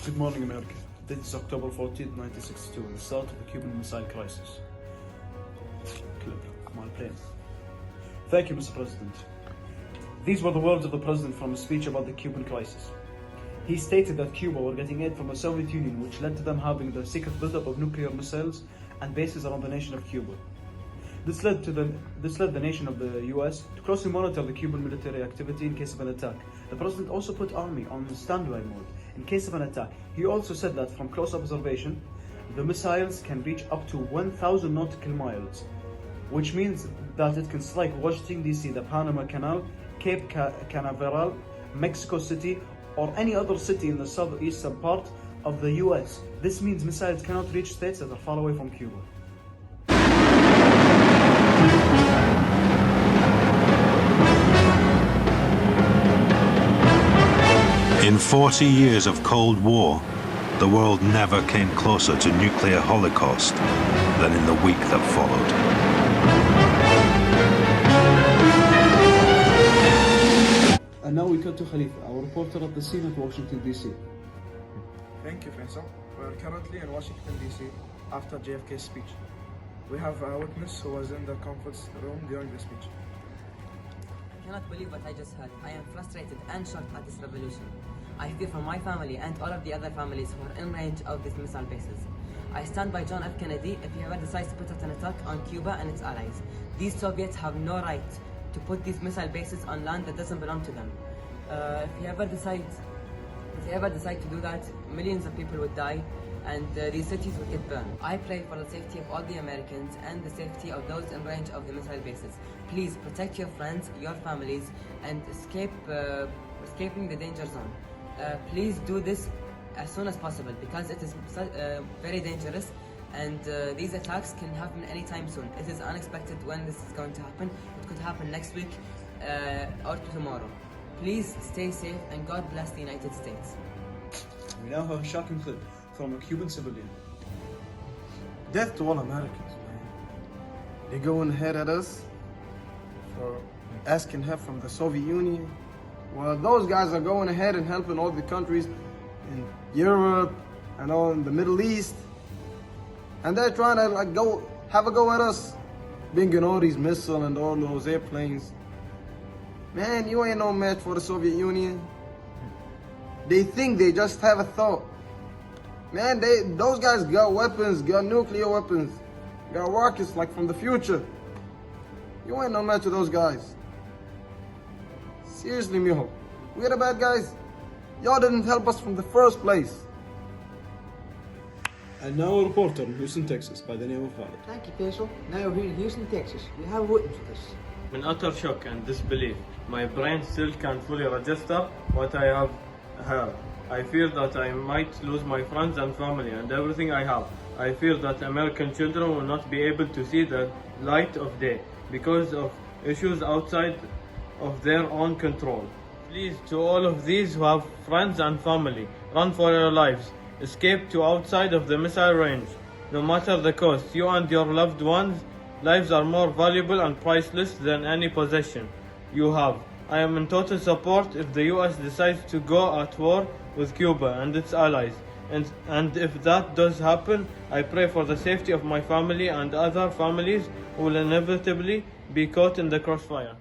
Good morning, America. This is October 14, 1962, the start of the Cuban Missile Crisis. Clip, my plane. Thank you, Mr. President. These were the words of the President from a speech about the Cuban crisis. He stated that Cuba were getting aid from the Soviet Union, which led to them having the secret buildup of nuclear missiles and bases around the nation of Cuba. This led the nation of the US to closely monitor the Cuban military activity in case of an attack. The President also put army on standby mode in case of an attack. He also said that from close observation, the missiles can reach up to 1,000 nautical miles, which means that it can strike Washington DC, the Panama Canal, Cape Canaveral, Mexico City, or any other city in the southeastern part of the US. This means missiles cannot reach states that are far away from Cuba. In 40 years of Cold War, the world never came closer to nuclear holocaust than in the week that followed. And now we cut to Khalifa, our reporter at the scene at Washington DC. Thank you, Faisal. We are currently in Washington DC after JFK's speech. We have a witness who was in the conference room during the speech. I cannot believe what I just heard. I am frustrated and shocked at this revolution. I fear for my family and all of the other families who are in range of these missile bases. I stand by John F. Kennedy if he ever decides to put out an attack on Cuba and its allies. These Soviets have no right to put these missile bases on land that doesn't belong to them. If he ever decides to do that, millions of people would die and these cities would get burned. I pray for the safety of all the Americans and the safety of those in range of the missile bases. Please protect your friends, your families, and escaping the danger zone. Please do this as soon as possible because it is very dangerous and these attacks can happen anytime soon. It is unexpected when this is going to happen. It could happen next week or tomorrow. Please stay safe and God bless the United States. We now have a shocking clip from a Cuban civilian. Death to all Americans, man. They're going ahead at us for asking help from the Soviet Union. Well, those guys are going ahead and helping all the countries in Europe and all in the Middle East. And they're trying to have a go at us, bringing all these missiles and all those airplanes. Man, you ain't no match for the Soviet Union. They think they just have a thought. Man, those guys got weapons, got nuclear weapons, got rockets like from the future. You ain't no match with those guys. Seriously, mijo, we're the bad guys. Y'all didn't help us from the first place. And now a reporter in Houston, Texas, by the name of Khalid. Thank you, Faisal. Now we're here in Houston, Texas. We have a witness with us. I'm in utter shock and disbelief. My brain still can't fully register what I have heard. I fear that I might lose my friends and family and everything I have. I fear that American children will not be able to see the light of day because of issues outside of their own control. Please, to all of these who have friends and family, run for your lives. Escape to outside of the missile range. No matter the cost, you and your loved ones' lives are more valuable and priceless than any possession you have. I am in total support if the US decides to go at war with Cuba and its allies. And if that does happen, I pray for the safety of my family and other families who will inevitably be caught in the crossfire.